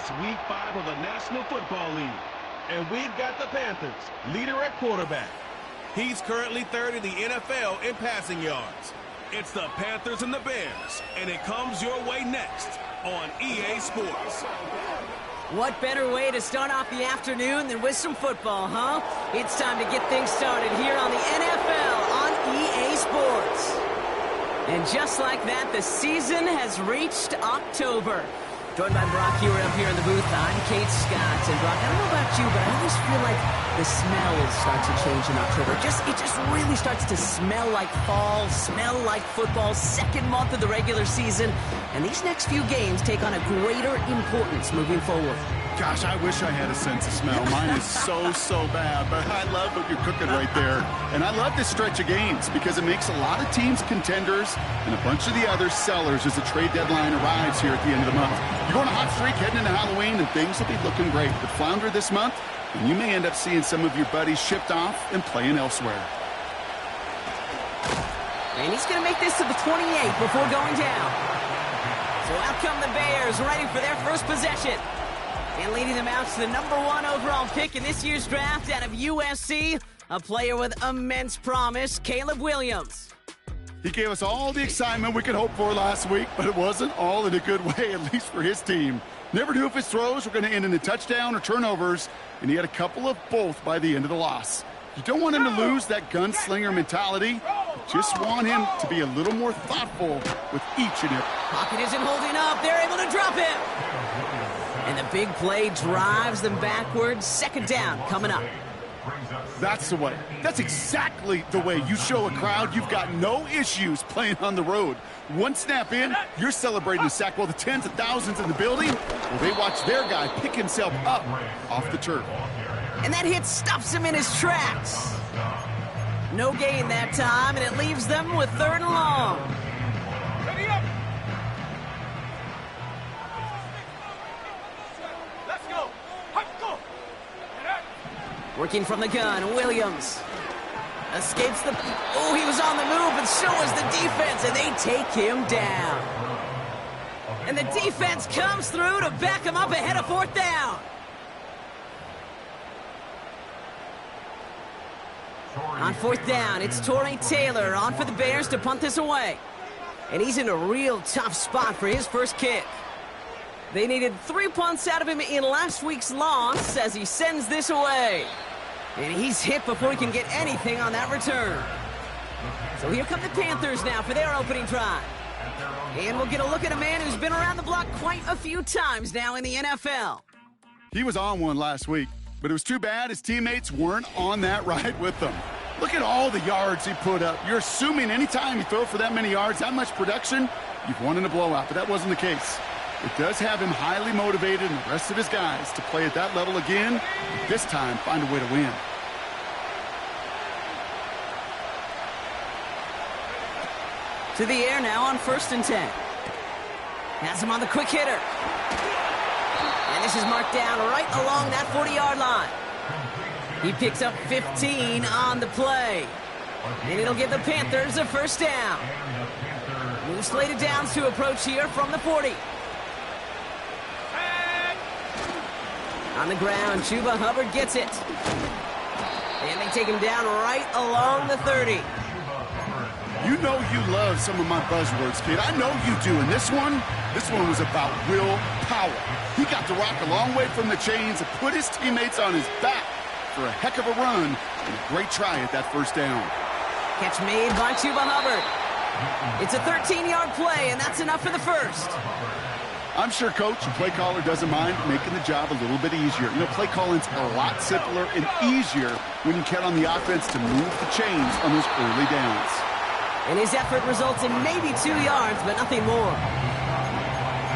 It's week 5 of the National Football League. And we've got the Panthers, leader at quarterback. He's currently third in the NFL in passing yards. It's the Panthers and the Bears, and it comes your way next on EA Sports. What better way to start off the afternoon than with some football, huh? It's time to get things started here on the NFL on EA Sports. And just like that, the season has reached October. Joined by Brock Hewer up here in the booth. I'm Kate Scott. And Brock, I don't know about you, but I always feel like the smells start to change in October. It just really starts to smell like fall, smell like football, second month of the regular season. And these next few games take on a greater importance moving forward. Gosh, I wish I had a sense of smell. Mine is so bad, but I love what you're cooking right there. And I love this stretch of games because it makes a lot of teams contenders and a bunch of the other sellers as the trade deadline arrives here at the end of the month. You're on a hot streak heading into Halloween, and things will be looking great. But flounder this month, and you may end up seeing some of your buddies shipped off and playing elsewhere. And he's going to make this to the 28 before going down. So out come the Bears, ready for their first possession. And leading them out to the #1 overall pick in this year's draft out of USC, a player with immense promise, Caleb Williams. He gave us all the excitement we could hope for last week, but it wasn't all in a good way, at least for his team. Never knew if his throws were going to end in a touchdown or turnovers, and he had a couple of both by the end of the loss. You don't want him to lose that gunslinger mentality. You just want him to be a little more thoughtful with each and every. Pocket isn't holding up. They're able to drop him. And the big play drives them backwards. Second down coming up. That's the way. That's exactly the way you show a crowd you've got no issues playing on the road. One snap in, you're celebrating the sack while the tens of thousands in the building, well, they watch their guy pick himself up off the turf. And that hit stops him in his tracks. No gain that time, and it leaves them with 3rd and long. Ready up. Working from the gun, Williams escapes the... Oh, he was on the move, and so was the defense, and they take him down. And the defense comes through to back him up ahead of 4th down. On 4th down, it's Torrey Taylor on for the Bears to punt this away. And he's in a real tough spot for his first kick. They needed 3 punts out of him in last week's loss as he sends this away. And he's hit before he can get anything on that return. So here come the Panthers now for their opening drive. And we'll get a look at a man who's been around the block quite a few times now in the NFL. He was on one last week, but it was too bad his teammates weren't on that ride with them. Look at all the yards he put up. You're assuming anytime you throw for that many yards, that much production, you've won in a blowout, but that wasn't the case. It does have him highly motivated and the rest of his guys to play at that level again, but this time find a way to win. To the air now on 1st and 10. Has him on the quick hitter. And this is marked down right along that 40-yard line. He picks up 15 on the play. And it'll give the Panthers a 1st down. New slated downs to approach here from the 40. On the ground, Chuba Hubbard gets it. And they take him down right along the 30. You know you love some of my buzzwords, kid. I know you do. And this one was about will power. He got to rock a long way from the chains and put his teammates on his back for a heck of a run and a great try at that 1st down. Catch made by Chuba Hubbard. It's a 13-yard play, and that's enough for the 1st. I'm sure coach and play caller doesn't mind making the job a little bit easier. You know, play calling's a lot simpler and easier when you count on the offense to move the chains on those early downs. And his effort results in maybe 2 yards, but nothing more.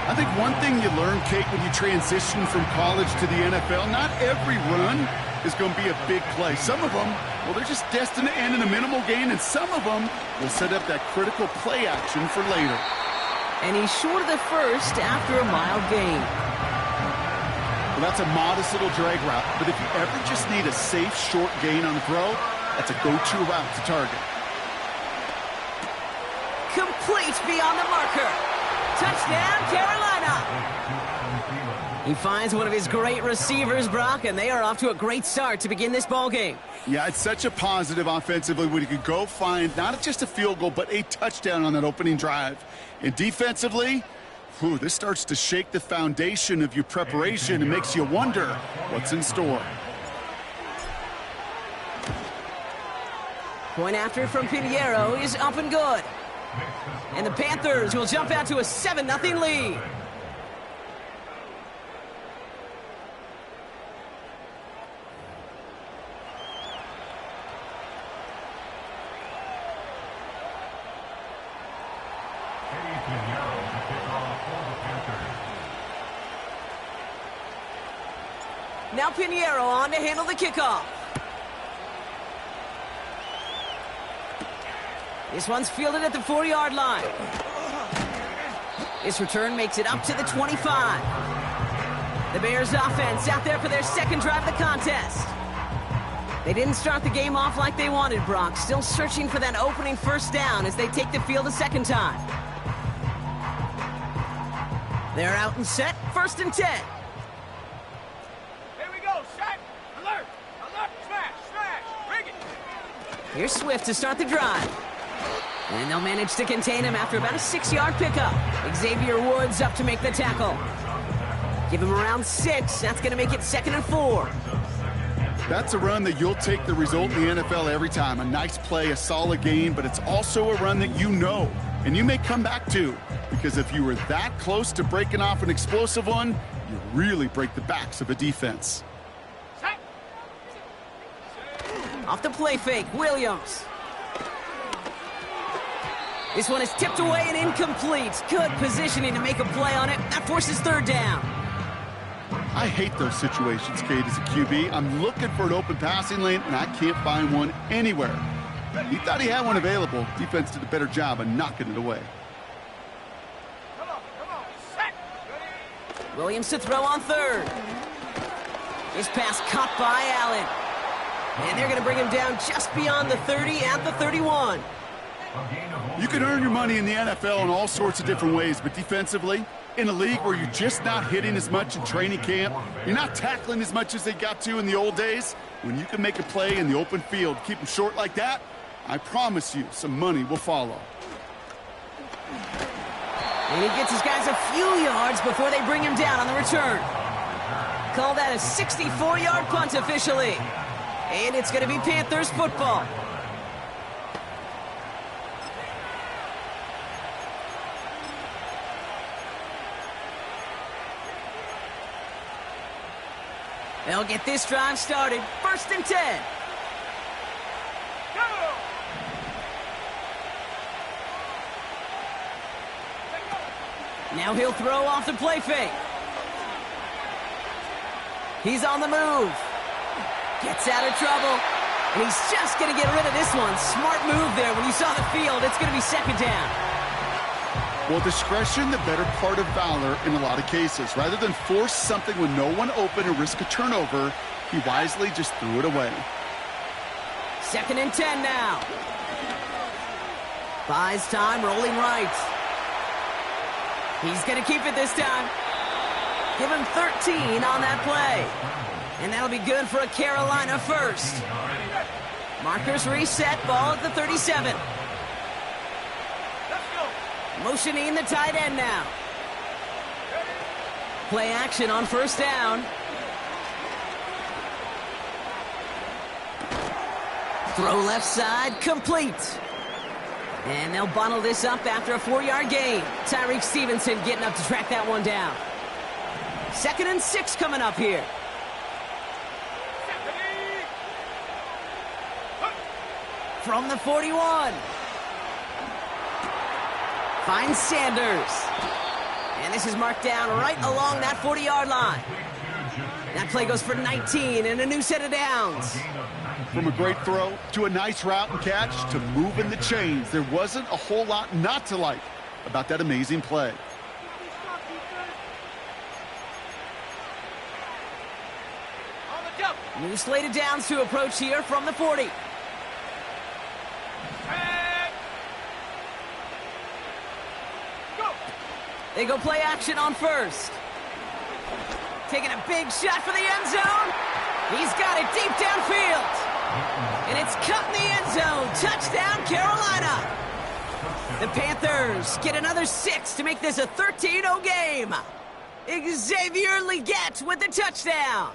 I think one thing you learn, Kate, when you transition from college to the NFL, not every run is going to be a big play. Some of them, well, they're just destined to end in a minimal gain, and some of them will set up that critical play action for later. And he's short of the 1st after a mild gain. Well, that's a modest little drag route, but if you ever just need a safe, short gain on the throw, that's a go-to route to target. Complete beyond the marker. Touchdown, Carolina. He finds one of his great receivers, Brock, and they are off to a great start to begin this ball game. Yeah, it's such a positive offensively when you could go find not just a field goal, but a touchdown on that opening drive. And defensively, this starts to shake the foundation of your preparation and makes you wonder what's in store. Point after from Pinheiro is up and good. And the Panthers will jump out to a 7-0 lead. Now Pinheiro on to handle the kickoff. This one's fielded at the 4-yard line. This return makes it up to the 25. The Bears offense out there for their second drive of the contest. They didn't start the game off like they wanted, Brock. Still searching for that opening first down as they take the field a second time. They're out and set, 1st and 10. Here's Swift to start the drive. And they'll manage to contain him after about a 6-yard pickup. Xavier Woods up to make the tackle. Give him around 6. That's going to make it 2nd and 4. That's a run that you'll take the result in the NFL every time. A nice play, a solid game, but it's also a run that you know, and you may come back to. Because if you were that close to breaking off an explosive one, you really break the backs of a defense. Off the play fake, Williams. This one is tipped away and incomplete. Good positioning to make a play on it. That forces 3rd down. I hate those situations, Kate, as a QB. I'm looking for an open passing lane, and I can't find one anywhere. He thought he had one available. Defense did a better job of knocking it away. Williams to throw on 3rd. This pass caught by Allen. And they're going to bring him down just beyond the 30 at the 31. You can earn your money in the NFL in all sorts of different ways, but defensively, in a league where you're just not hitting as much in training camp, you're not tackling as much as they got to in the old days, when you can make a play in the open field, keep them short like that, I promise you some money will follow. And he gets his guys a few yards before they bring him down on the return. Call that a 64-yard punt officially. And it's going to be Panthers football. They'll get this drive started. 1st and 10. Go! Now he'll throw off the play fake. He's on the move. Gets out of trouble. And he's just going to get rid of this one. Smart move there. When you saw the field, it's going to be 2nd down. Well, discretion, the better part of valor in a lot of cases. Rather than force something with no one open and risk a turnover, he wisely just threw it away. 2nd and 10 now. Buys time, rolling right. He's going to keep it this time. Give him 13 on that play. And that'll be good for a Carolina first. Markers reset, ball at the 37. Motioning the tight end now. Play action on 1st down. Throw left side, complete. And they'll bottle this up after a 4-yard gain. Tyreek Stevenson getting up to track that one down. 2nd and 6 coming up here. From the 41. Finds Sanders. And this is marked down right along that 40-yard line. That play goes for 19 and a new set of downs. From a great throw to a nice route and catch to moving the chains, there wasn't a whole lot not to like about that amazing play. New slate of downs to approach here from the 40. They go play action on 1st. taking a big shot for the end zone. He's got it deep downfield. And it's cut in the end zone. Touchdown, Carolina. The Panthers get another 6 to make this a 13-0 game. Xavier Legette with the touchdown.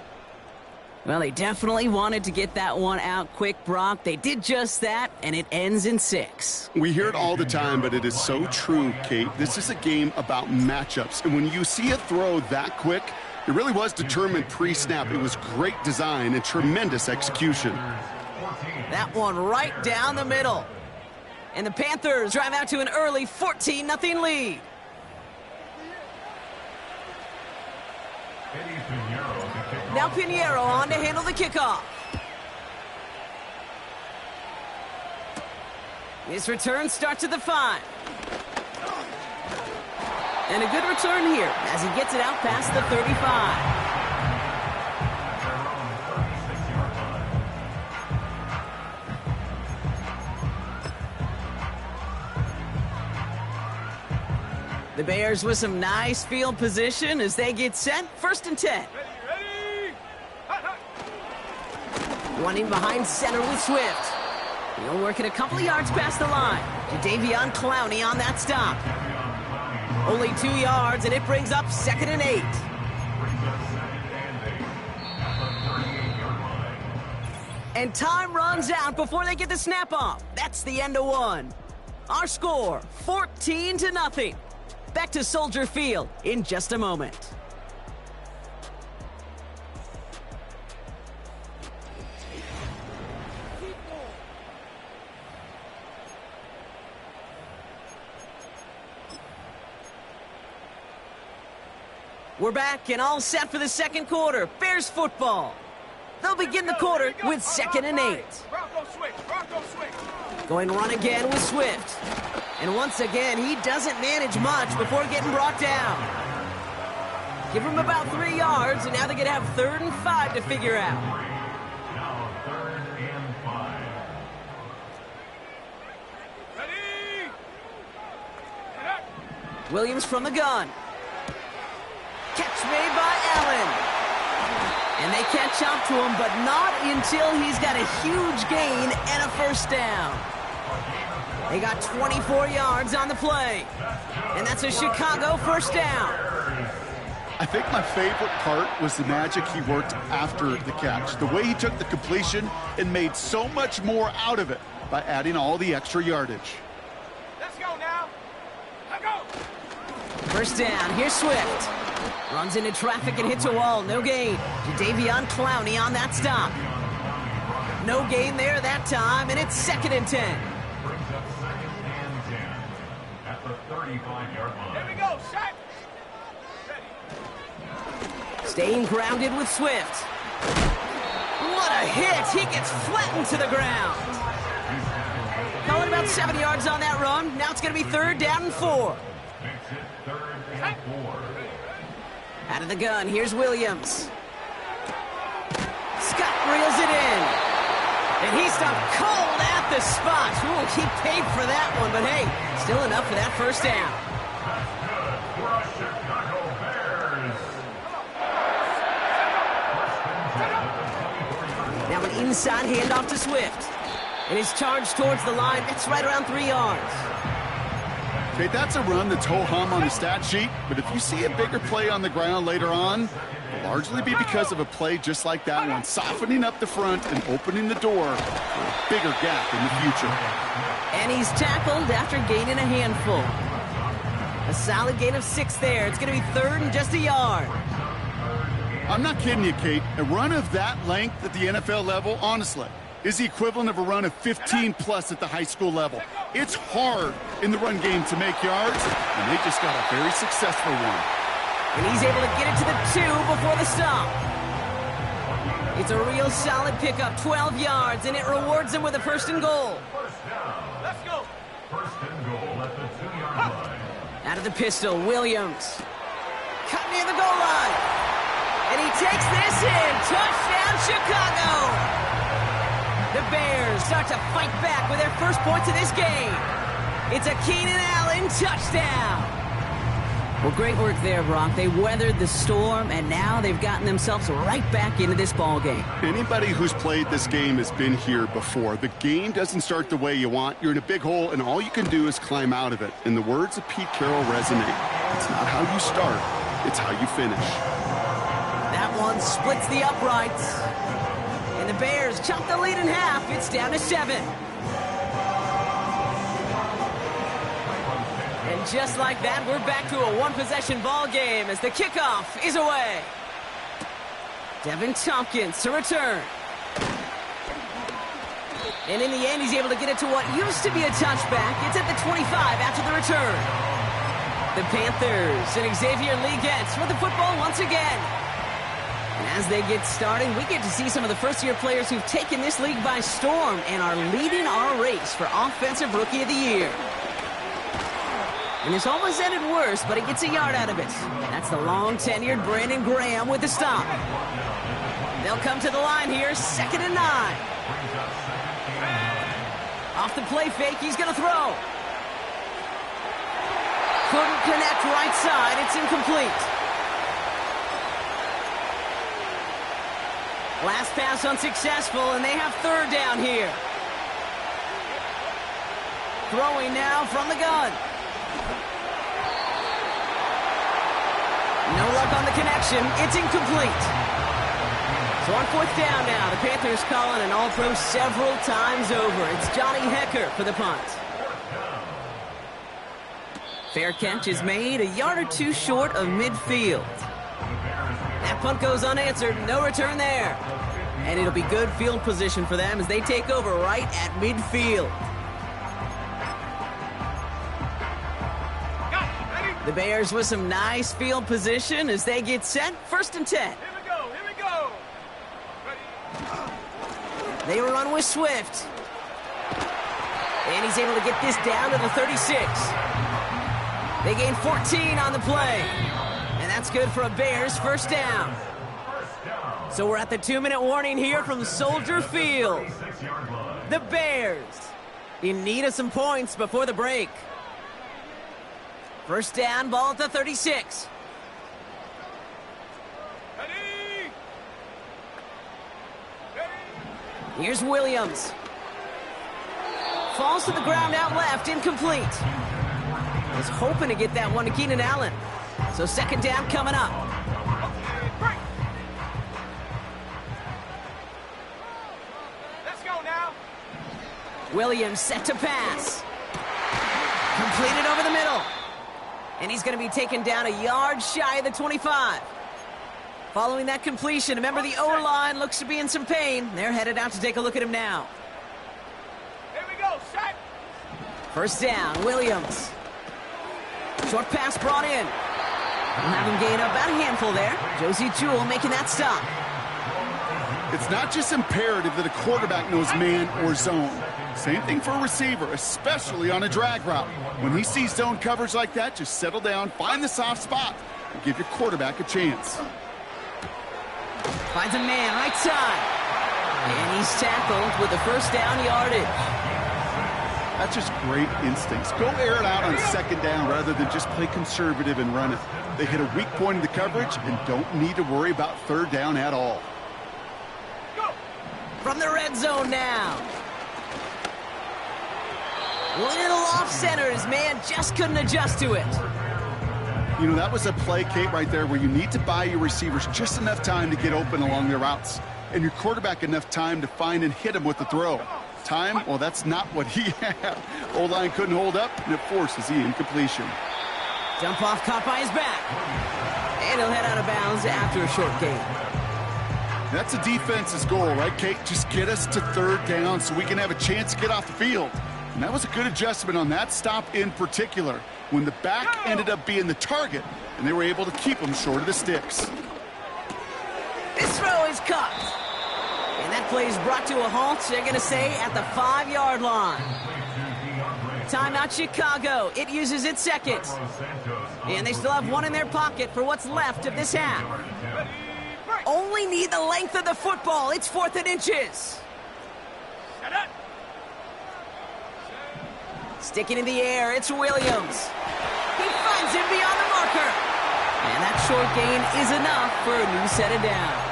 Well, they definitely wanted to get that one out quick, Brock. They did just that, and it ends in 6. We hear it all the time, but it is so true, Kate. This is a game about matchups, and when you see a throw that quick, it really was determined pre-snap. It was great design and tremendous execution. That one right down the middle. And the Panthers drive out to an early 14-0 lead. Now Pinheiro on to handle the kickoff. His return starts at the 5. And a good return here as he gets it out past the 35. The Bears with some nice field position as they get set. 1st and 10. Running behind center with Swift. He'll work it a couple of yards past the line. Jadeveon Clowney on that stop. Only 2 yards, and it brings up 2nd and 8. And time runs out before they get the snap off. That's the end of 1. Our score, 14-0. Back to Soldier Field in just a moment. We're back and all set for the second quarter. Bears football. They'll begin the quarter with 2nd and 8. Going run again with Swift. And once again, he doesn't manage much before getting brought down. Give him about 3 yards, and now they're going to have 3rd and 5 to figure out. Now 3rd and 5. Williams from the gun. Catch made by Allen. And they catch up to him, but not until he's got a huge gain and a 1st down. They got 24 yards on the play. And that's a Chicago 1st down. I think my favorite part was the magic he worked after the catch. The way he took the completion and made so much more out of it by adding all the extra yardage. Let's go now. Let's go. 1st down. Here's Swift. Runs into traffic and hits a wall. No gain. Jadeveon Clowney on that stop. No gain there that time, and it's 2nd and 10. Brings up 2nd and 10 at the 35-yard line. Here we go, shot. Staying grounded with Swift. What a hit! He gets flattened to the ground. Calling about 7 yards on that run. Now it's going to be 3rd down and 4. Makes it 3rd and 4. Out of the gun, here's Williams. Scott reels it in. And he stopped cold at the spot. Ooh, he paid for that one, but hey, still enough for that 1st down. That's good for us Chicago Bears. Now an inside handoff to Swift. And his charge towards the line, that's right around 3 yards. Okay, that's a run that's ho-hum on the stat sheet, but if you see a bigger play on the ground later on, it'll largely be because of a play just like that one, softening up the front and opening the door for a bigger gap in the future. And he's tackled after gaining a handful. A solid gain of 6 there. It's going to be 3rd and just a yard. I'm not kidding you, Kate. A run of that length at the NFL level, honestly, is the equivalent of a run of 15-plus at the high school level. It's hard in the run game to make yards, and they just got a very successful one. And he's able to get it to the 2 before the stop. It's a real solid pickup, 12 yards, and it rewards him with a 1st and goal. First down. Let's go. 1st and goal at the 2-yard line. Out of the pistol, Williams. Cut near the goal line. And he takes this in. Touchdown, Chicago. The Bears start to fight back with their 1st points of this game. It's a Keenan Allen touchdown. Well, great work there, Brock. They weathered the storm, and now they've gotten themselves right back into this ball game. Anybody who's played this game has been here before. The game doesn't start the way you want. You're in a big hole, and all you can do is climb out of it. And the words of Pete Carroll resonate. It's not how you start, it's how you finish. That one splits the uprights. And the Bears chop the lead in half. It's down to 7. And just like that, we're back to a one-possession ball game as the kickoff is away. Devin Tompkins to return. And in the end, he's able to get it to what used to be a touchback. It's at the 25 after the return. The Panthers and Xavier Legance with the football once again. And as they get started, we get to see some of the first-year players who've taken this league by storm and are leading our race for Offensive Rookie of the Year. And this almost ended worse, but he gets a yard out of it. That's the long-tenured Brandon Graham with the stop. They'll come to the line here, 2nd and 9. Off the play fake, he's going to throw. Couldn't connect right side, it's incomplete. Last pass unsuccessful, and they have 3rd down here. Throwing now from the gun. No luck on the connection. It's incomplete. So on 4th down now, the Panthers calling an all-pro several times over. It's Johnny Hecker for the punt. Fair catch is made a yard or 2 short of midfield. That punt goes unanswered. No return there. And it'll be good field position for them as they take over right at midfield. The Bears with some nice field position as they get set. 1st and 10. Here we go. Ready? They run with Swift. And he's able to get this down to the 36. They gain 14 on the play. And that's good for a Bears 1st down. So we're at the 2-minute warning here from Soldier Field. The Bears in need of some points before the break. 1st down, ball at the 36. Ready? Here's Williams. Falls to the ground out left, incomplete. Was hoping to get that one to Keenan Allen. So 2nd down coming up. Let's go now. Williams set to pass. Completed over the middle. And he's going to be taken down a yard shy of the 25. Following that completion, remember the O-line looks to be in some pain. They're headed out to take a look at him now. Here we go, set. 1st down, Williams. Short pass brought in. We'll have him gain up about a handful there. Josie Jewell making that stop. It's not just imperative that a quarterback knows man or zone. Same thing for a receiver, especially on a drag route. When he sees zone coverage like that, just settle down, find the soft spot, and give your quarterback a chance. Finds a man right side. And he's tackled with the 1st down yardage. That's just great instincts. Go air it out on 2nd down rather than just play conservative and run it. They hit a weak point in the coverage and don't need to worry about 3rd down at all. Go. From the red zone now. Little off center. His man just couldn't adjust to it. You know, that was a play, Kate, right there where you need to buy your receivers just enough time to get open along their routes. And your quarterback enough time to find and hit him with the throw. Time, well, that's not what he had. O-line couldn't hold up, and it forces the incompletion. Jump off caught by his back. And he'll head out of bounds after a short gain. That's a defense's goal, right, Kate? Just get us to 3rd down so we can have a chance to get off the field. And that was a good adjustment on that stop in particular, when the back ended up being the target, and they were able to keep him short of the sticks. This throw is caught. And that play is brought to a halt, they're going to say, at the 5-yard line. Timeout Chicago. It uses its 2nd. And they still have one in their pocket for what's left of this half. Only need the length of the football. It's 4th and inches. Sticking in the air, it's Williams. He finds him beyond the marker. And that short gain is enough for a new set of downs.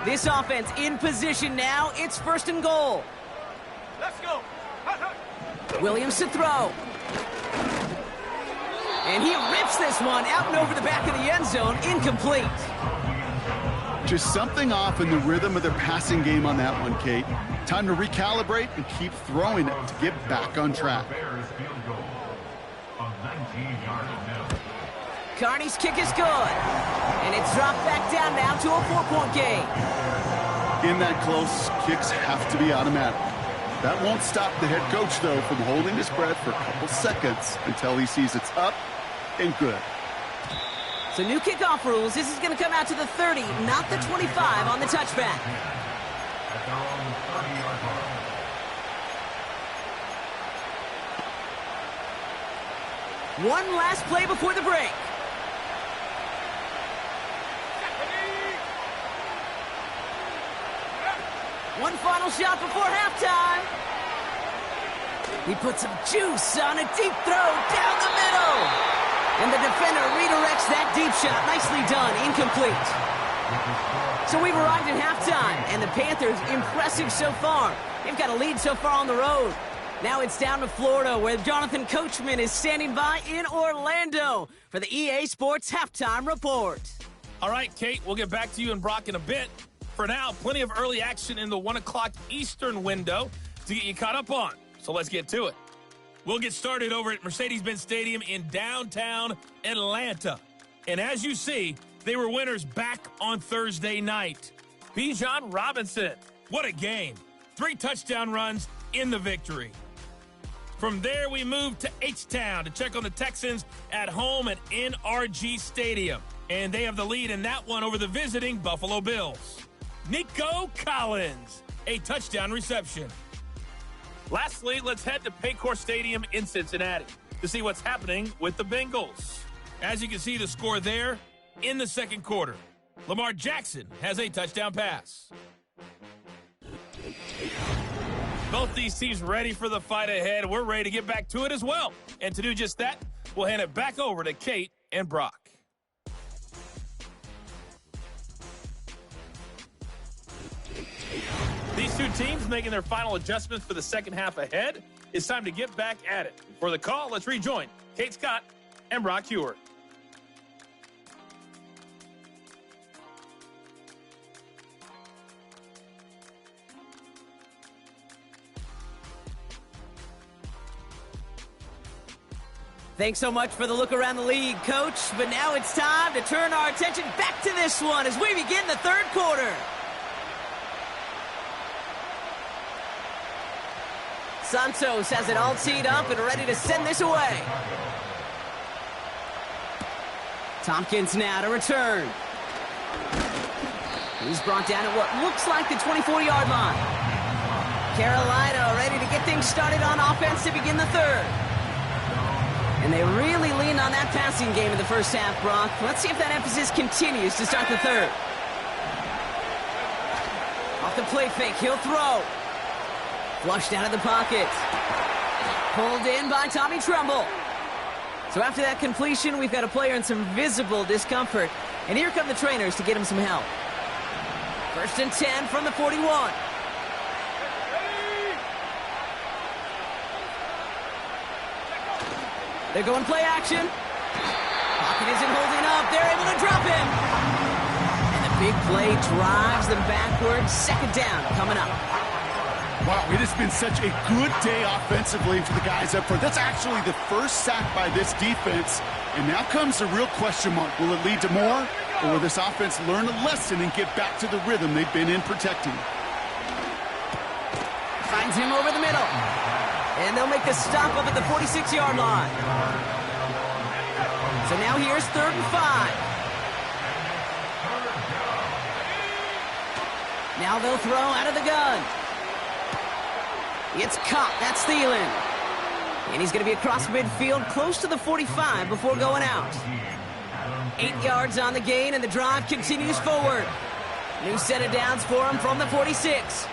This offense in position now. It's 1st and goal. Let's go. Williams to throw. And he rips this one out and over the back of the end zone. Incomplete. Just something off in the rhythm of their passing game on that one, Kate. Time to recalibrate and keep throwing it to get back on track. Bears field goal. A 19-yard mill. Carney's kick is good. And it's dropped back down now to a 4-point game. In that close, kicks have to be automatic. That won't stop the head coach, though, from holding his breath for a couple seconds until he sees it's up and good. So new kickoff rules. This is going to come out to the 30, not the 25 on the touchback. At their own 30-yard line. One last play before the break. One final shot before halftime. He puts some juice on a deep throw down the middle. And the defender redirects that deep shot. Nicely done. Incomplete. So we've arrived at halftime, and the Panthers impressive so far. They've got a lead so far on the road. Now it's down to Florida, where Jonathan Coachman is standing by in Orlando for the EA Sports Halftime Report. All right, Kate, we'll get back to you and Brock in a bit. For now, plenty of early action in the 1 o'clock Eastern window to get you caught up on. So let's get to it. We'll get started over at Mercedes-Benz Stadium in downtown Atlanta. And as you see, they were winners back on Thursday night. Bijan Robinson, what a game. 3 touchdown runs in the victory. From there, we move to H-Town to check on the Texans at home at NRG Stadium. And they have the lead in that one over the visiting Buffalo Bills. Nico Collins, a touchdown reception. Lastly, let's head to Paycor Stadium in Cincinnati to see what's happening with the Bengals. As you can see the score there in the second quarter. Lamar Jackson has a touchdown pass. Both these teams ready for the fight ahead. We're ready to get back to it as well. And to do just that, we'll hand it back over to Kate and Brock. These two teams making their final adjustments for the second half ahead. It's time to get back at it. For the call, let's rejoin Kate Scott and Brock Heward. Thanks so much for the look around the league, Coach. But now it's time to turn our attention back to this one as we begin the third quarter. Santos has it all teed up and ready to send this away. Tompkins now to return. He's brought down at what looks like the 24-yard line. Carolina ready to get things started on offense to begin the third. And they really leaned on that passing game in the first half, Brock. Let's see if that emphasis continues to start the third. Off the play fake, he'll throw. Flushed out of the pocket. Pulled in by Tommy Tremble. So after that completion, we've got a player in some visible discomfort. And here come the trainers to get him some help. 1st and 10 from the 41. They're going play action. Pocket isn't holding up. They're able to drop him. And the big play drives them backwards. 2nd down coming up. Wow, it has been such a good day offensively for the guys up front. That's actually the first sack by this defense. And now comes the real question mark. Will it lead to more? Or will this offense learn a lesson and get back to the rhythm they've been in protecting? Finds him over the middle. And they'll make the stop up at the 46-yard line. So now here's 3rd and 5. Now they'll throw out of the gun. It's caught. That's Thielen. And he's going to be across midfield close to the 45 before going out. 8 yards on the gain, and the drive continues forward. New set of downs for him from the 46. Let's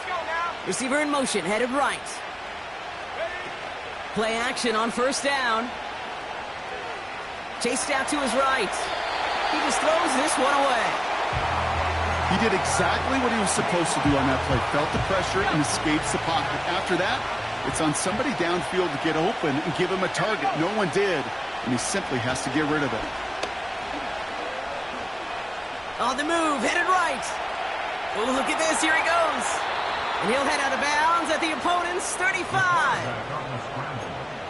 go now. Receiver in motion, headed right. Play action on first down. Chased out to his right. He just throws this one away. He did exactly what he was supposed to do on that play. Felt the pressure and escapes the pocket. After that, it's on somebody downfield to get open and give him a target. No one did, and he simply has to get rid of it. On the move, headed right. Oh, look at this. Here he goes. And he'll head out of bounds at the opponent's 35.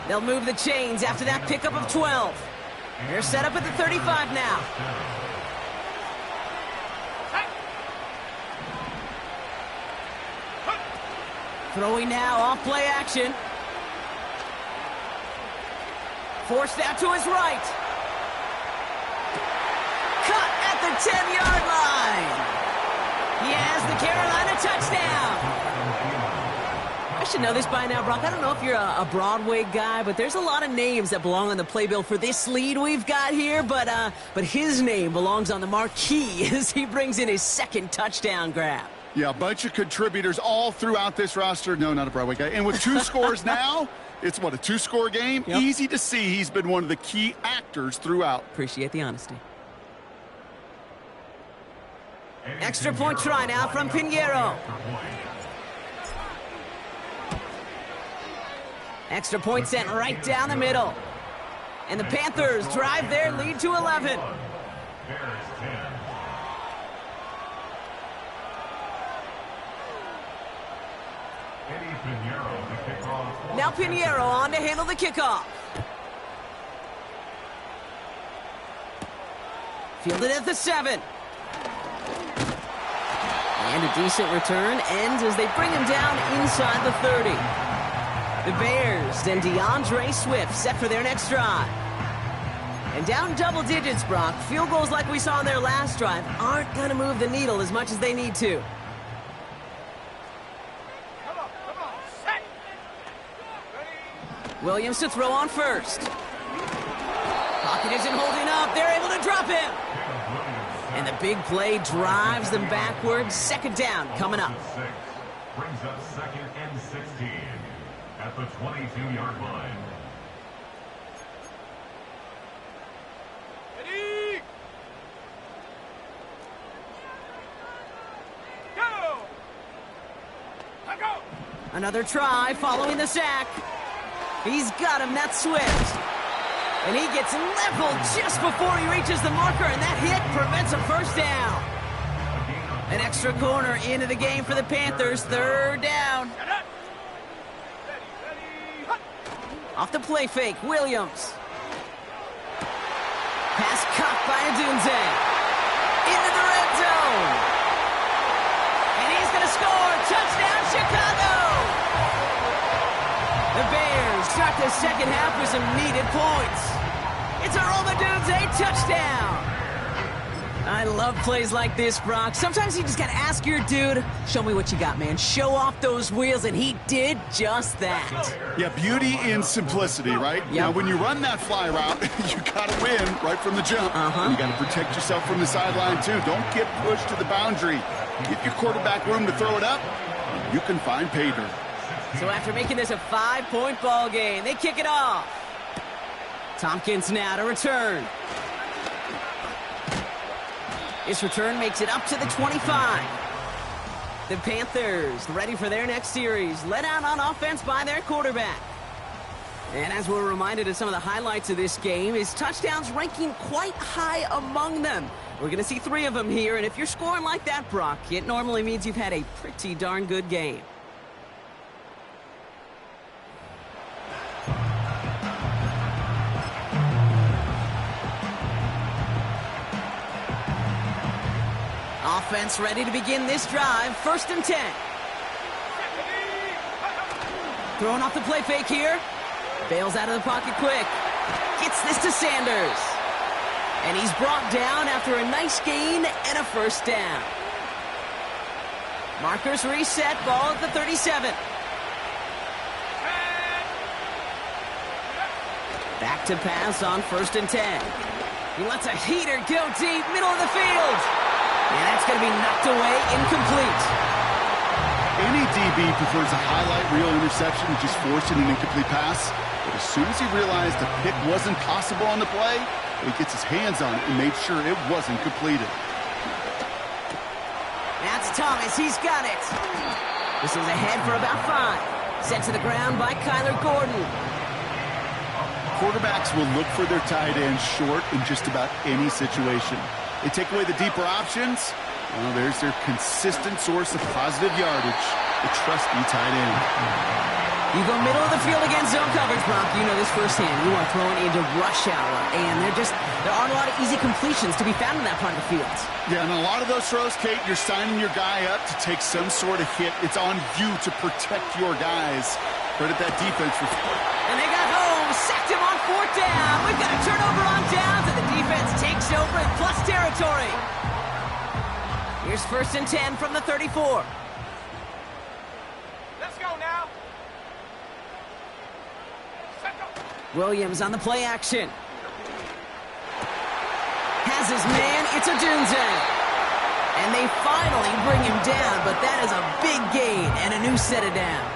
They'll move the chains after that pickup of 12. They're set up at the 35 now. Throwing now off play action. Forced out to his right. Cut at the 10-yard line. He has the Carolina touchdown. I should know this by now, Brock. I don't know if you're a Broadway guy, but there's a lot of names that belong on the playbill for this lead we've got here. But his name belongs on the marquee as he brings in his second touchdown grab. Yeah, a bunch of contributors all throughout this roster. No, not a Broadway guy. And with 2 scores now, it's what, a 2-score game? Yep. Easy to see he's been one of the key actors throughout. Appreciate the honesty. Extra point try now from Pinheiro. Extra point sent right down the middle. And the Panthers drive their lead to 11. Now Pinheiro on to handle the kickoff. Fielded at the 7. And a decent return ends as they bring him down inside the 30. The Bears and DeAndre Swift set for their next drive. And down double digits, Brock. Field goals like we saw on their last drive aren't going to move the needle as much as they need to. Come on. Set. Williams to throw on first. Pocket isn't holding up. They're able to drop him. And the big play drives them backwards. Second down coming up. Brings up 2nd and 16 at the 22-yard line. Ready? Go! Go! Another try following the sack. He's got him. That's Swift. And he gets leveled just before he reaches the marker, and that hit prevents a first down. An extra corner into the game for the Panthers. Third down. Off the play fake, Williams. Pass caught by Adunze. Into the red zone. And he's going to score. Touchdown, Chicago! The Bears start the second half with some needed points. It's a Roma Adunze touchdown. I love plays like this, Brock. Sometimes you just got to ask your dude, show me what you got, man. Show off those wheels, and he did just that. Yeah, beauty in simplicity, right? Yep. Now, when you run that fly route, you got to win right from the jump. And you got to protect yourself from the sideline, too. Don't get pushed to the boundary. Give your quarterback room to throw it up. You can find pay dirt. So after making this a 5-point ball game, they kick it off. Tompkins now to return. This return makes it up to the 25. The Panthers ready for their next series, led out on offense by their quarterback. And as we're reminded of some of the highlights of this game, his touchdowns ranking quite high among them. We're going to see 3 of them here, and if you're scoring like that, Brock, it normally means you've had a pretty darn good game. Offense ready to begin this drive. 1st and 10. Throwing off the play fake here. Bails out of the pocket quick. Gets this to Sanders. And he's brought down after a nice gain and a first down. Markers reset. Ball at the 37. Back to pass on 1st and 10. He lets a heater go deep, middle of the field. And that's going to be knocked away, incomplete. Any DB prefers a highlight reel interception to just forcing an incomplete pass. But as soon as he realized the pick wasn't possible on the play, he gets his hands on it and made sure it wasn't completed. That's Thomas. He's got it. This is ahead for about 5. Sent to the ground by Kyler Gordon. Quarterbacks will look for their tight end short in just about any situation. They take away the deeper options. Well, there's their consistent source of positive yardage, the trusty tight end. You go middle of the field against zone coverage, Brock. You know this firsthand. You are throwing into rush hour, and there aren't a lot of easy completions to be found in that part of the field. Yeah, and a lot of those throws, Kate, you're signing your guy up to take some sort of hit. It's on you to protect your guys. Credit that defense for... And they got home, sacked him on 4th down. We've got a turnover on downs, and the defense takes over in plus territory. Here's 1st and 10 from the 34. Let's go now. Set go. Williams on the play action. Has his man, it's a Dunze. And they finally bring him down, but that is a big gain and a new set of downs.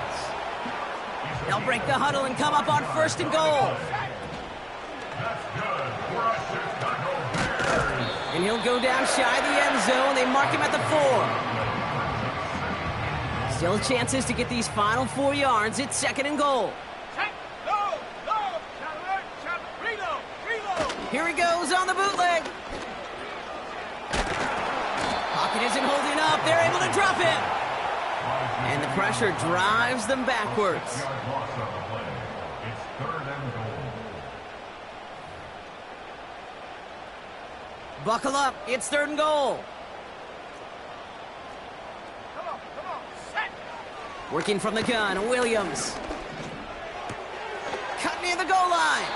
They'll break the huddle and come up on 1st and goal. And he'll go down shy of the end zone. They mark him at the 4. Still chances to get these final 4 yards. It's 2nd and goal. Here he goes on the bootleg. Pocket isn't holding up. They're able to drop him. And the pressure drives them backwards. Buckle up. It's 3rd and goal. Come on, set. Working from the gun, Williams. Cut near the goal line.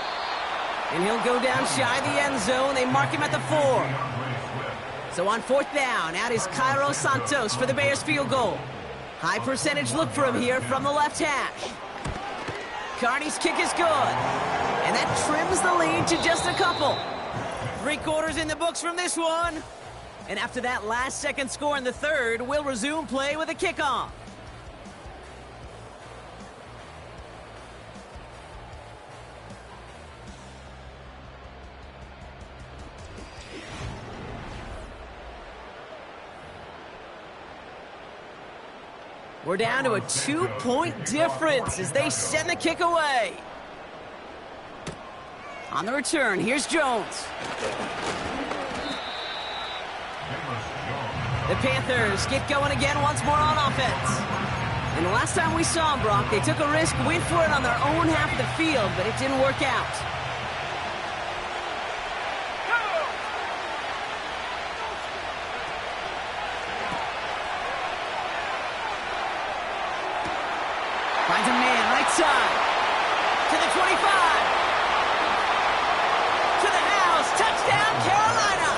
And he'll go down shy of the end zone. They mark him at the 4. So on 4th down, out is Cairo Santos for the Bears field goal. High percentage look for him here from the left hash. Carney's kick is good. And that trims the lead to just a couple. 3 quarters in the books from this one. And after that last-second score in the 3rd, we'll resume play with a kickoff. We're down to a 2-point difference as they send the kick away. On the return, here's Jones. The Panthers get going again once more on offense. And the last time we saw them, Brock, they took a risk, went for it on their own half of the field, but it didn't work out. Finds a man right side. To the 25. To the house. Touchdown, Carolina.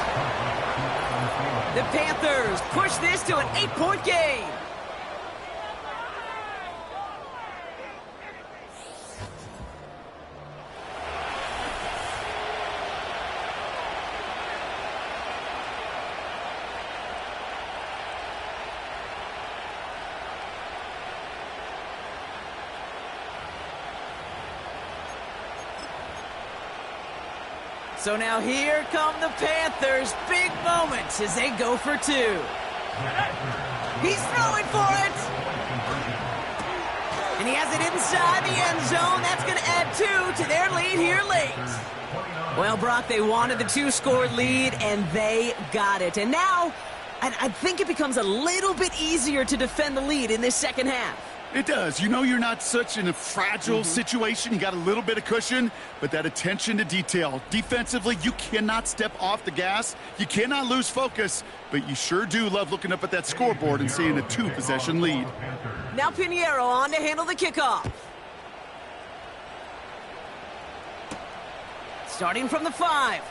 The Panthers push this to an 8-point game. So now here come the Panthers. Big moments as they go for 2. He's throwing for it. And he has it inside the end zone. That's going to add 2 to their lead here late. Well, Brock, they wanted the 2-score lead, and they got it. And now, I think it becomes a little bit easier to defend the lead in this second half. It does. You know you're not such in a fragile situation. You got a little bit of cushion, but that attention to detail. Defensively, you cannot step off the gas. You cannot lose focus, but you sure do love looking up at that scoreboard and seeing a 2-possession lead. Now Pinheiro on to handle the kickoff. Starting from the 5.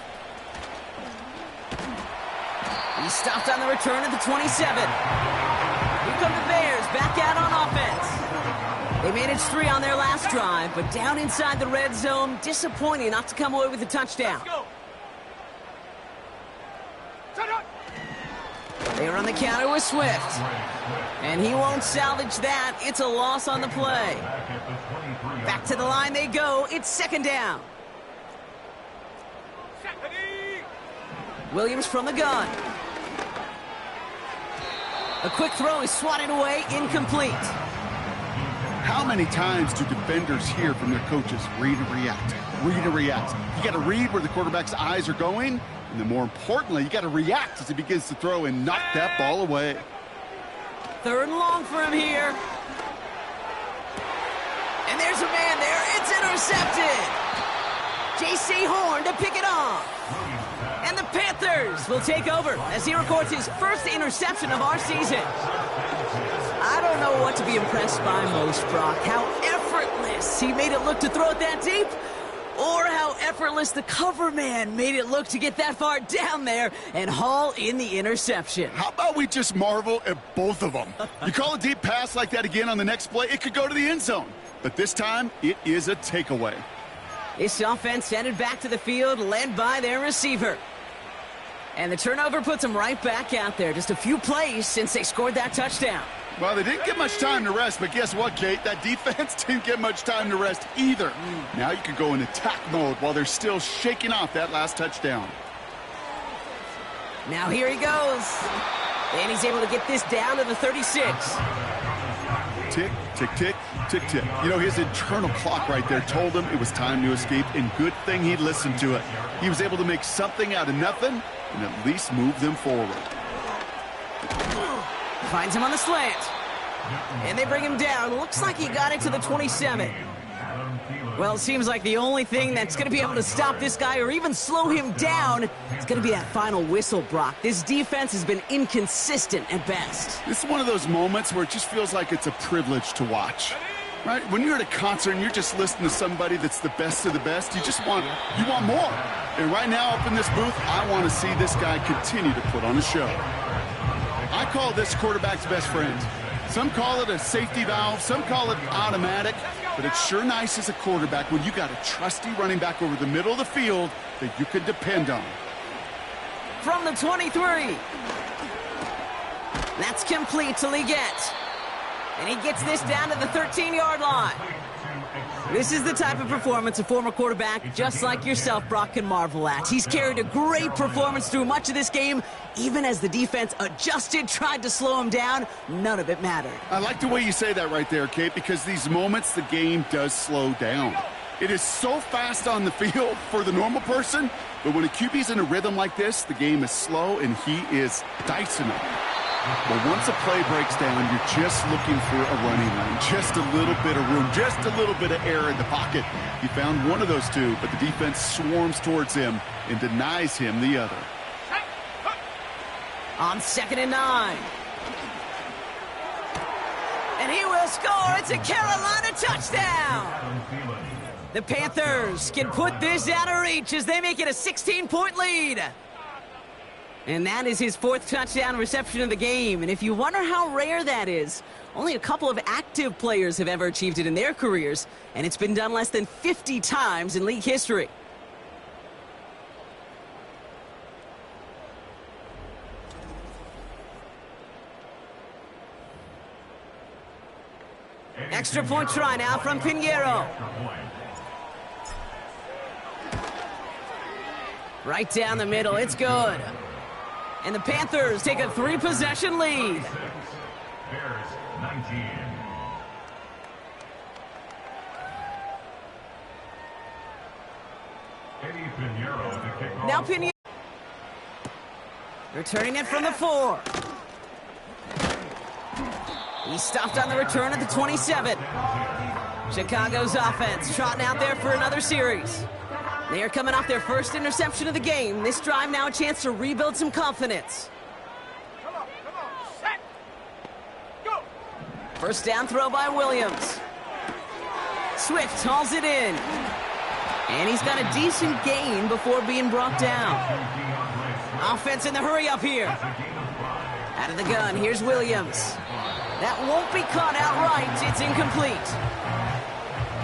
He's stopped on the return at the 27. Here come the Bears, back out on offense. They managed 3 on their last drive, but down inside the red zone, disappointing not to come away with a touchdown. Let's go. Shut up. They run the counter with Swift. And he won't salvage that. It's a loss on the play. Back to the line they go. It's second down. Williams from the gun. A quick throw is swatted away, incomplete. How many times do defenders hear from their coaches, read and react, read and react? You got to read where the quarterback's eyes are going, and then more importantly, you got to react as he begins to throw and knock that ball away. Third and long for him here. And there's a man there. It's intercepted. J.C. Horn to pick it off. And the Panthers will take over as he records his first interception of our season. I don't know what to be impressed by most, Brock. How effortless he made it look to throw it that deep, or how effortless the cover man made it look to get that far down there and haul in the interception. How about we just marvel at both of them? You call a deep pass like that again on the next play, it could go to the end zone. But this time, it is a takeaway. This offense headed back to the field, led by their receiver. And the turnover puts them right back out there. Just a few plays since they scored that touchdown. Well, they didn't get much time to rest, but guess what, Kate? That defense didn't get much time to rest either. Now you can go in attack mode while they're still shaking off that last touchdown. Now here he goes. And he's able to get this down to the 36. Tick, tick, tick, tick, tick. You know, his internal clock right there told him it was time to escape, and good thing he listened to it. He was able to make something out of nothing and at least move them forward. Finds him on the slant. And they bring him down. Looks like he got it to the 27. Well, it seems like the only thing that's going to be able to stop this guy or even slow him down is going to be that final whistle, Brock. This defense has been inconsistent at best. This is one of those moments where it just feels like it's a privilege to watch. Right? When you're at a concert and you're just listening to somebody that's the best of the best, you want more. And right now up in this booth, I want to see this guy continue to put on a show. I call this quarterback's best friend. Some call it a safety valve, some call it automatic, but it's sure nice as a quarterback when you got a trusty running back over the middle of the field that you can depend on. From the 23. That's complete to Leggett. And he gets this down to the 13-yard line. This is the type of performance a former quarterback just like yourself, Brock, can marvel at. He's carried a great performance through much of this game. Even as the defense adjusted, tried to slow him down, none of it mattered. I like the way you say that right there, Kate, because these moments the game does slow down. It is so fast on the field for the normal person, but when a QB's in a rhythm like this, the game is slow and he is dicing them. But once a play breaks down, you're just looking for a running lane, just a little bit of room, just a little bit of air in the pocket. He found one of those two, but the defense swarms towards him and denies him the other. On 2nd and 9. And he will score. It's a Carolina touchdown. The Panthers can put this out of reach as they make it a 16-point lead. And that is his 4th touchdown reception of the game. And if you wonder how rare that is, only a couple of active players have ever achieved it in their careers, and it's been done less than 50 times in league history. Extra point try now from Pinheiro. Right down the middle, it's good. And the Panthers take a 3-possession lead. Bears 19. Eddie Pinheiro to kick off. Now Pinheiro returning it from the 4. He stopped on the return at the 27. Chicago's offense trotting out there for another series. They are coming off their first interception of the game. This drive now a chance to rebuild some confidence. Come on, set, go. First down throw by Williams. Swift hauls it in. And he's got a decent gain before being brought down. Offense in the hurry up here. Out of the gun, here's Williams. That won't be caught outright. It's incomplete.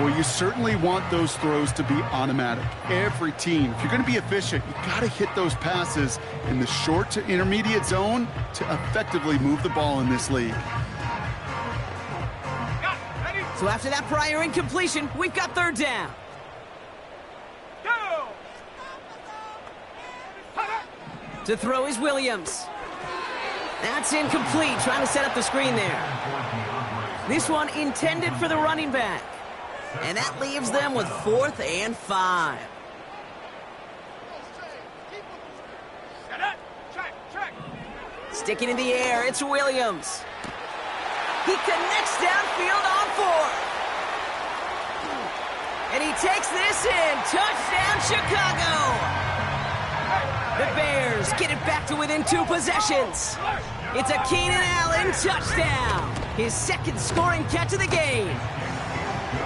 Well, you certainly want those throws to be automatic. Every team, if you're going to be efficient, you got to hit those passes in the short to intermediate zone to effectively move the ball in this league. So after that prior incompletion, we've got third down. Go! To throw is Williams. That's incomplete, trying to set up the screen there. This one intended for the running back. And that leaves them with 4th and 5. Sticking in the air, it's Williams. He connects downfield on 4th. And he takes this in. Touchdown, Chicago. The Bears get it back to within 2 possessions. It's a Keenan Allen touchdown. His second scoring catch of the game.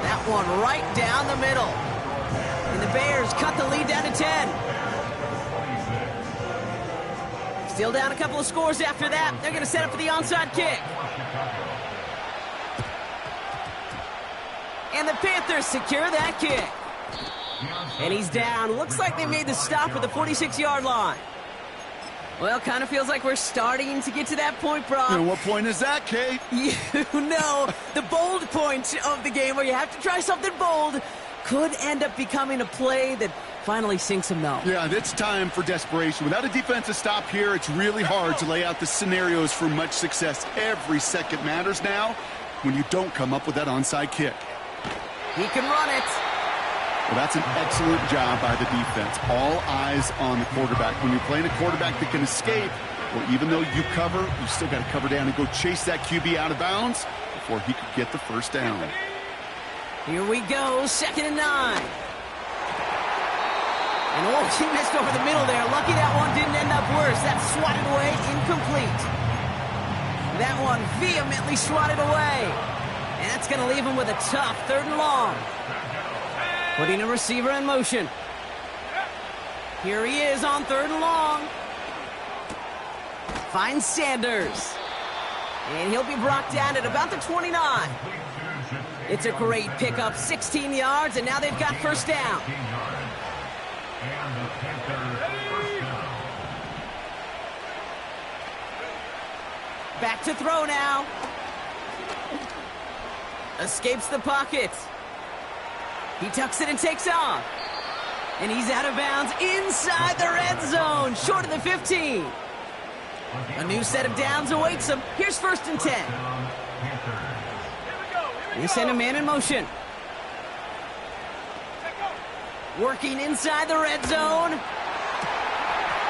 That one right down the middle. And the Bears cut the lead down to 10. Still down a couple of scores after that. They're going to set up for the onside kick. And the Panthers secure that kick. And he's down. Looks like they made the stop at the 46-yard line. Well, kind of feels like we're starting to get to that point, Brock. And what point is that, Kate? You know, the bold point of the game where you have to try something bold could end up becoming a play that finally sinks him, though. Yeah, it's time for desperation. Without a defensive stop here, it's really hard to lay out the scenarios for much success. Every second matters now when you don't come up with that onside kick. He can run it. Well, that's an excellent job by the defense. All eyes on the quarterback. When you're playing a quarterback that can escape, well, even though you cover, you still got to cover down and go chase that QB out of bounds before he could get the first down. Here we go, 2nd and 9. And oh, he missed over the middle there. Lucky that one didn't end up worse. That's swatted away, incomplete. That one vehemently swatted away. And that's going to leave him with a tough 3rd and long. Putting a receiver in motion. Here he is on 3rd and long. Finds Sanders. And he'll be brought down at about the 29. It's a great pickup, 16 yards, and now they've got first down. Back to throw now. Escapes the pocket. He tucks it and takes off. And he's out of bounds inside the red zone, short of the 15. A new set of downs awaits him. Here's 1st and 10. They send a man in motion. Working inside the red zone.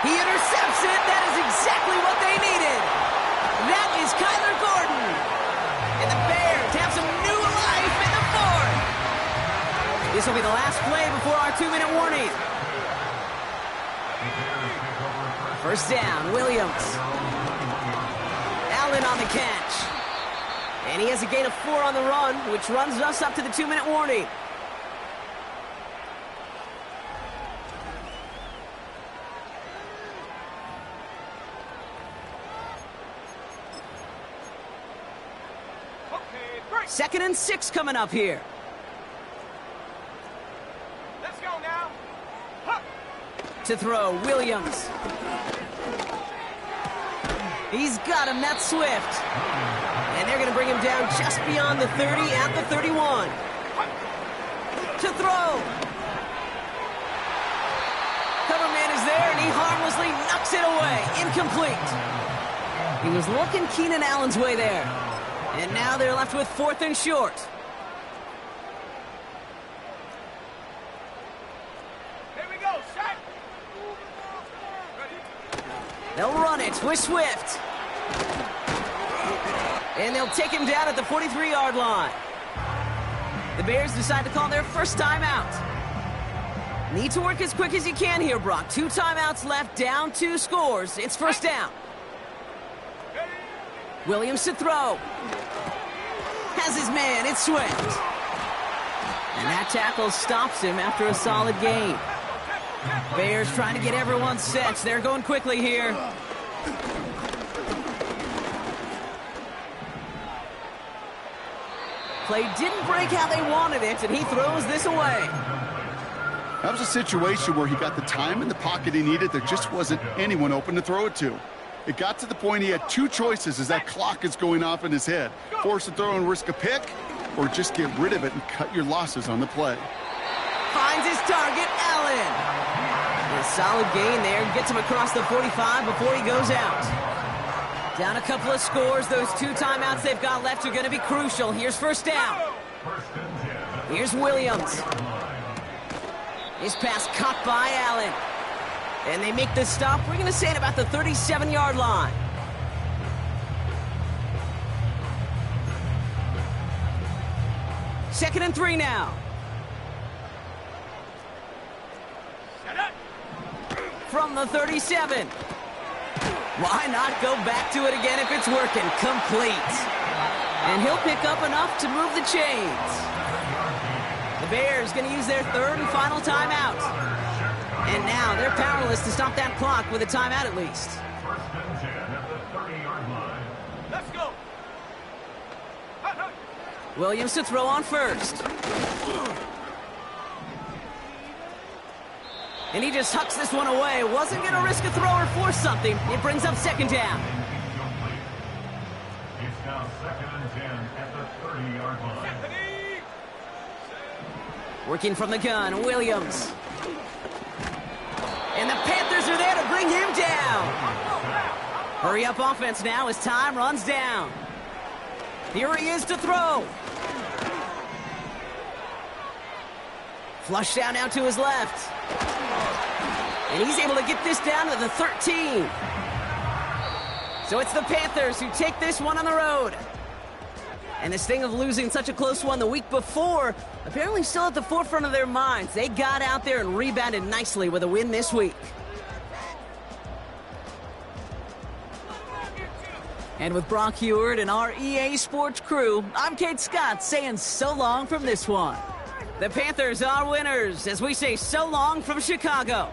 He intercepts it. That is exactly what they needed. That is Kyler Gordon. And the Bears have some new life in the 4th. This will be the last play before our 2-minute warning. First down, Williams. Allen on the catch. And he has a gain of 4 on the run, which runs us up to the 2-minute warning. Okay, 2nd and 6 coming up here. let's go now. Huh. To throw, Williams. He's got him, that's Swift. And they're going to bring him down just beyond the 30 at the 31. To throw. Cover man is there, and he harmlessly knocks it away. Incomplete. He was looking Keenan Allen's way there. And now they're left with 4th and short. Here we go, set. They'll run it with Swift. And they'll take him down at the 43-yard line. The Bears decide to call their first timeout. Need to work as quick as you can here, Brock. 2 timeouts left, down 2 scores. It's first down. Williams to throw. Has his man, it's Swift. And that tackle stops him after a solid gain. Bears trying to get everyone set. They're going quickly here. Play didn't break how they wanted it, and he throws this away. That was a situation where he got the time in the pocket he needed. There just wasn't anyone open to throw it to. It got to the point he had two choices as that clock is going off in his head. Force a throw and risk a pick, or just get rid of it and cut your losses on the play. Finds his target, Allen. A solid gain there. Gets him across the 45 before he goes out. Down a couple of scores. Those 2 timeouts they've got left are going to be crucial. Here's first down. Here's Williams. His pass caught by Allen. And they make the stop. We're going to say it about the 37-yard line. Second and 3 now. From the 37. Why not go back to it again if it's working? Complete. And he'll pick up enough to move the chains. The Bears going to use their 3rd and final timeout. And now they're powerless to stop that clock with a timeout at least. First and 10 at the 30-yard line. Let's go. Williams to throw on first. And he just hucks this one away. Wasn't going to risk a throw or force something. It brings up second down. It's now second and 10 at the 30-yard line. Working from the gun, Williams. And the Panthers are there to bring him down. Hurry up offense now as time runs down. Here he is to throw. Flush down now to his left. And he's able to get this down to the 13. So it's the Panthers who take this one on the road. And this thing of losing such a close one the week before, apparently still at the forefront of their minds. They got out there and rebounded nicely with a win this week. And with Brock Heward and our EA Sports crew, I'm Kate Scott saying so long from this one. The Panthers are winners as we say so long from Chicago.